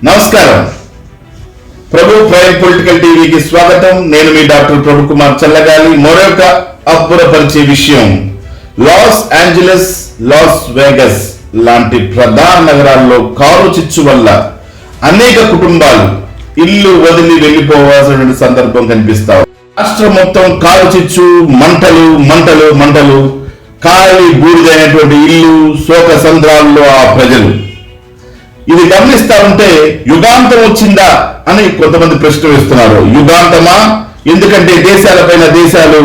నమస్కారం. ప్రభు prime political టీవీకి స్వాగతం. నేను మీ డాక్టర్ ప్రభు కుమార్ చల్లగాలి. మరొక అబ్బురపరిచే విషయం, లాస్ ఏంజలస్, లాస్ వేగస్ లాంటి ప్రధాన నగరాల్లో కారు చిచ్చు వల్ల అనేక కుటుంబాలు ఇల్లు వదిలి వెళ్లిపోవాల్సిన సందర్భం కనిపిస్తాయి. రాష్ట్రం మొత్తం కారు చిచ్చు, మంటలు మంటలు మంటలు, కాలి బూడిదైనటువంటి ఇల్లు, శోక సంద్రాల్లో ఆ ప్రజలు. ఇది గమనిస్తా ఉంటే యుగాంతం వచ్చిందా అని కొంతమంది ప్రశ్న వేస్తున్నారు. యుగాంతమా? ఎందుకంటే దేశాలపైన దేశాలు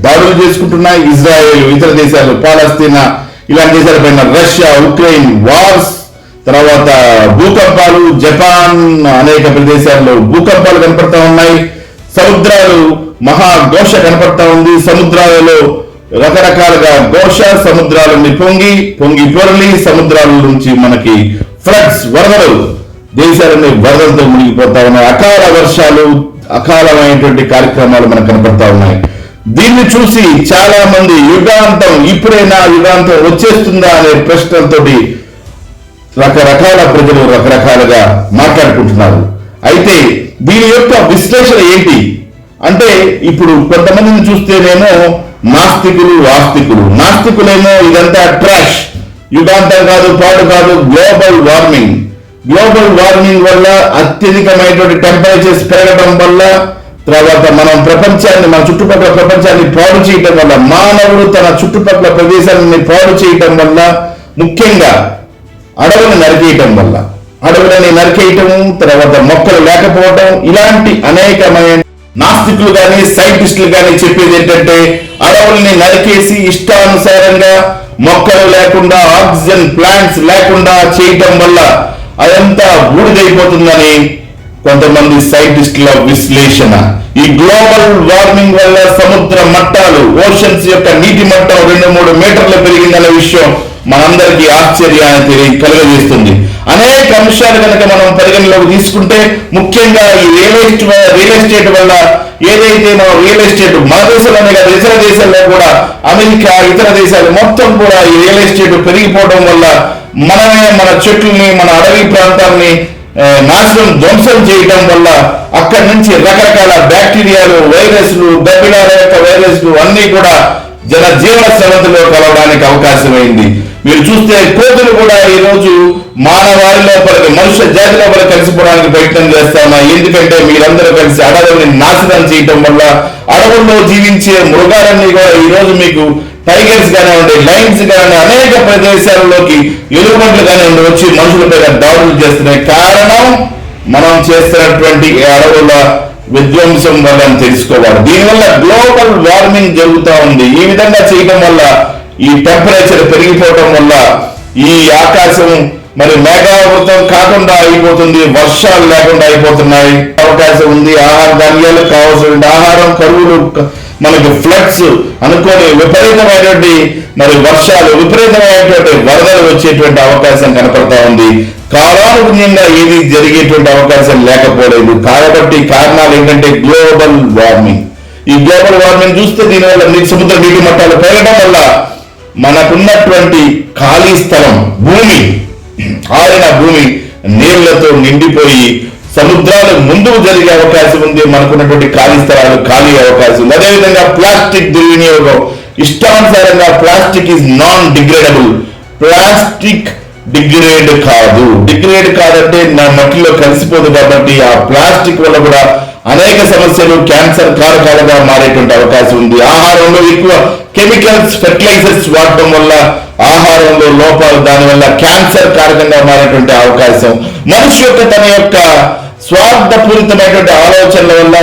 దాడులు చేసుకుంటున్నాయి. ఇజ్రాయెల్, ఇతర దేశాలు, పాలస్తీనా, ఇలాంటి దేశాలపైన రష్యా, ఉక్రెయిన్ వార్స్, తర్వాత భూకంపాలు, జపాన్ అనేక ప్రదేశాల్లో భూకంపాలు కనపడతా ఉన్నాయి. సముద్రాలు మహాఘోష కనపడతా ఉంది. సముద్రాలలో రకరకాలుగా ఘోష, సముద్రాలన్నీ పొంగి పొంగి పొరలి, సముద్రాల నుంచి మనకి ఫ్లడ్స్, వరదలు, దేశాలన్నీ వరదలతో మునిగిపోతా ఉన్నాయి. అకాల వర్షాలు, అకాలమైనటువంటి కార్యక్రమాలు మనకు కనపడతా ఉన్నాయి. దీన్ని చూసి చాలా మంది యుగాంతం, ఇప్పుడైనా యుగాంతం వచ్చేస్తుందా అనే ప్రశ్నలతోటి రకరకాల ప్రజలు రకరకాలుగా మాట్లాడుకుంటున్నారు. అయితే దీని యొక్క విశ్లేషణ ఏంటి అంటే, ఇప్పుడు కొంతమందిని చూస్తేనేమో నాస్తికులు, ఆస్తికులు. నాస్తికులేమో ఇదంతా ట్రాష్, యుగాంతం కాదు, పాడు కాదు, గ్లోబల్ వార్మింగ్. గ్లోబల్ వార్మింగ్ వల్ల అత్యధికమైనటువంటి టెంపరేచర్స్ పెరగడం వల్ల, తర్వాత మనం ప్రపంచాన్ని, మన చుట్టుపక్కల ప్రపంచాన్ని పాడు చేయటం వల్ల, మానవుడు తన చుట్టుపక్కల ప్రదేశాలని పాడు చేయటం వల్ల, ముఖ్యంగా అడవులను నరికేయటం వల్ల, అడవులని నరికేయటం, తర్వాత మొక్కలు లేకపోవటం, ఇలాంటి అనేకమైన నాస్తికులు కానీ సైంటిస్టులు కానీ చెప్పేది ఏంటంటే, అడవుల్ని నరికేసి ఇష్టానుసారంగా మొక్కలు లేకుండా, ఆక్సిజన్ ప్లాంట్స్ లేకుండా చేయటం వల్ల అదంతా బూడిదైపోతుందని కొంతమంది సైంటిస్టుల విశ్లేషణ. ఈ గ్లోబల్ వార్మింగ్ వల్ల సముద్ర మట్టాలు, ఓషన్స్ యొక్క నీటి మట్టం 2-3 మీటర్లు పెరిగిందనే విషయం మనందరికీ ఆశ్చర్యాన్ని కలుగజేస్తుంది. అనేక అంశాలు కనుక మనం పరిగణలోకి తీసుకుంటే, ముఖ్యంగా ఈ రియల్ ఎస్టేట్ వల్ల, ఏదైతే మనం రియల్ ఎస్టేట్ మన దేశంలోనే కాదు ఇతర దేశాల్లో కూడా, అమెరికా, ఇతర దేశాలు మొత్తం కూడా ఈ రియల్ ఎస్టేట్ పెరిగిపోవడం వల్ల మనమే మన చెట్లని, మన అడవి ప్రాంతాన్ని నాశనం, ధ్వంసం చేయడం వల్ల అక్కడి నుంచి రకరకాల బ్యాక్టీరియాలు, వైరస్లు, గబ్బిలాల యొక్క వైరస్లు అన్ని కూడా జీవన స్రవంతిలో కలవడానికి అవకాశమైంది. మీరు చూస్తే కోతులు కూడా ఈ రోజు మానవాళి లోపలికి, మనుష్య జాతి లోపల కలిసిపోవడానికి ప్రయత్నం చేస్తా ఉన్నాయి. ఎందుకంటే మీరందరూ కలిసి అడవుల్ని నాశనం చేయటం వల్ల అడవుల్లో జీవించే మృగాలన్నీ కూడా ఈ రోజు మీకు టైగర్స్ కానివ్వండి, లైన్స్ కానివ్వండి, అనేక ప్రదేశాలలోకి ఎలుగుబంట్లు కానివ్వండి వచ్చి మనుషులపై దాడులు చేస్తున్నాయి. కారణం మనం చేస్తున్నటువంటి అడవుల విధ్వంసం వల్ల అని తెలుసుకోవాలి. దీనివల్ల గ్లోబల్ వార్మింగ్ జరుగుతూ ఉంది. ఈ విధంగా చేయడం వల్ల ఈ టెంపరేచర్ పెరిగిపోవడం వల్ల ఈ ఆకాశం మరి మేఘావృతం కాకుండా అయిపోతుంది, వర్షాలు లేకుండా అయిపోతున్నాయి, అవకాశం ఉంది. ధాన్యాలకు కావాల్సిన ఆహారం, కరువులు, మనకి ఫ్లడ్స్, అనుకోని విపరీతమైనటువంటి మరి వర్షాలు, విపరీతమైనటువంటి వరదలు వచ్చేటువంటి అవకాశం కనపడతా ఉంది. కాలానుగుణ్యంగా ఏది జరిగేటువంటి అవకాశం లేకపోలేదు. కాబట్టి కారణాలు ఏంటంటే గ్లోబల్ వార్మింగ్. ఈ గ్లోబల్ వార్మింగ్ చూస్తే దీనివల్ల సముద్ర నీటి మట్టాలు పెరగడం వల్ల మనకున్నటువంటి ఖాళీ స్థలం, భూమి, ఆరిన భూమి నీళ్లతో నిండిపోయి సముద్రాలు ముందుకు జరిగే అవకాశం ఉంది. మనకున్నటువంటి ఖాళీ స్థలాలు ఖాళీ అవకాశం ఉంది. అదేవిధంగా ప్లాస్టిక్ దుర్వినియోగం, ఇష్టానుసారంగా plastic is non degradable. Plastic degrade కాదంటే నా మట్టిలో కలిసిపోదు. కాబట్టి ఆ ప్లాస్టిక్ వల్ల కూడా అనేక సమస్యలు, క్యాన్సర్ కారకాలుగా మారేటువంటి అవకాశం ఉంది. ఆహారంలో ఎక్కువ కెమికల్స్, ఫెర్టిలైజర్స్ వాడటం వల్ల ఆహారంలో లోపాలు, దానివల్ల క్యాన్సర్ కారకంగా మారేటువంటి అవకాశం. మనిషి యొక్క తన యొక్క స్వార్థపూరితమైనటువంటి ఆలోచనల వల్ల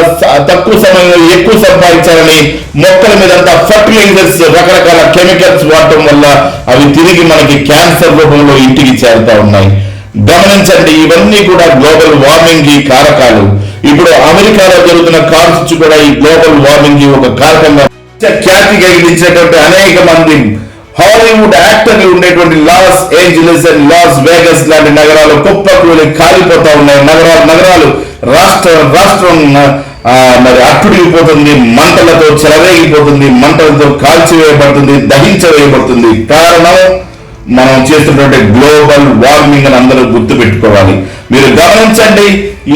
తక్కువ సమయంలో ఎక్కువ సంపాదించాలని మొక్కల మీద అంతా ఫర్టిలైజర్స్, రకరకాల కెమికల్స్ వాడటం వల్ల అవి తిరిగి మనకి క్యాన్సర్ రూపంలో ఇంటికి చేరుతా ఉన్నాయి. గమనించండి, ఇవన్నీ కూడా గ్లోబల్ వార్మింగ్ కి కారకాలు. ఇప్పుడు అమెరికాలో జరుగుతున్న కాల్స్ కూడా ఈ గ్లోబల్ వార్మింగ్ కి ఒక కారకంగా ఖ్యాతి కలిగించేటువంటి అనేక మంది హాలీవుడ్ యాక్టర్లు ఉండేటువంటి Los Angeles and loss Vegas లాంటి నగరాలు కుప్పకూలి కాలిపోతా ఉన్నాయి. నగరాలు రాష్ట్రం మరి అట్టుడిగిపోతుంది, మంటలతో చెలరేగిపోతుంది, మంటలతో కాల్చివేయబడుతుంది, దహించవేయబడుతుంది. కారణం మనం చేస్తున్నటువంటి గ్లోబల్ వార్మింగ్ అని అందరూ గుర్తు పెట్టుకోవాలి. మీరు గమనించండి,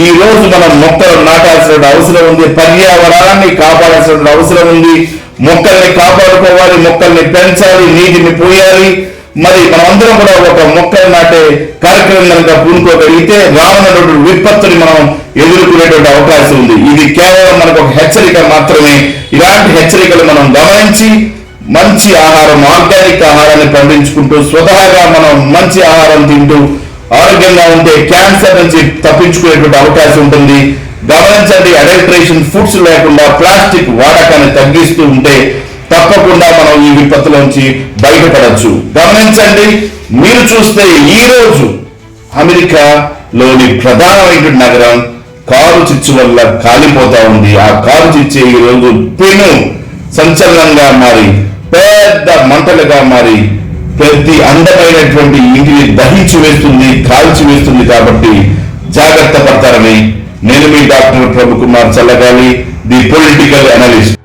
ఈ రోజు మనం మొక్కలు నాటాల్సిన అవసరం ఉంది, పర్యావరణాన్ని కాపాడాల్సిన అవసరం ఉంది. మొక్కల్ని కాపాడుకోవాలి, మొక్కల్ని పెంచాలి, నీటిని పోయాలి. మరి మనమందరం కూడా ఒక మొక్కలు నాటే కార్యక్రమం కనుక పూనుకోగలిగితే రానున్నటువంటి విపత్తుని మనం ఎదుర్కొనేటువంటి అవకాశం ఉంది. ఇది కేవలం మనకు ఒక హెచ్చరిక మాత్రమే. ఇలాంటి హెచ్చరికలు మనం గమనించి మంచి ఆహారం, ఆర్గానిక్ ఆహారాన్ని పండించుకుంటూ స్వతహాగా మనం మంచి ఆహారం తింటూ ఆరోగ్యంగా ఉంటే క్యాన్సర్ నుంచి తప్పించుకునేటువంటి అవకాశం ఉంటుంది. గమనించండి, అడల్ట్రేషన్ ఫుడ్స్ లేకుండా ప్లాస్టిక్ వాడకాన్ని తగ్గిస్తూ ఉంటే తప్పకుండా మనం ఈ విపత్తులోంచి బయటపడచ్చు. గమనించండి, మీరు చూస్తే ఈ రోజు అమెరికాలోని ప్రధానమైన నగరం కారు చిచ్చు వల్ల కాలిపోతా ఉంది. ఆ కారు చిచ్చే ఈ రోజు పెను సంచలనంగా మారి పెద్ద మంటలుగా మారి ప్రతి అందమైనటువంటి ఇంటిని దహించి వేస్తుంది, కాల్చి వేస్తుంది. కాబట్టి జాగ్రత్త పడతారని నేను మీ డాక్టర్ ప్రభుకుమార్ చల్లగాలి, ది పొలిటికల్ అనలిస్ట్.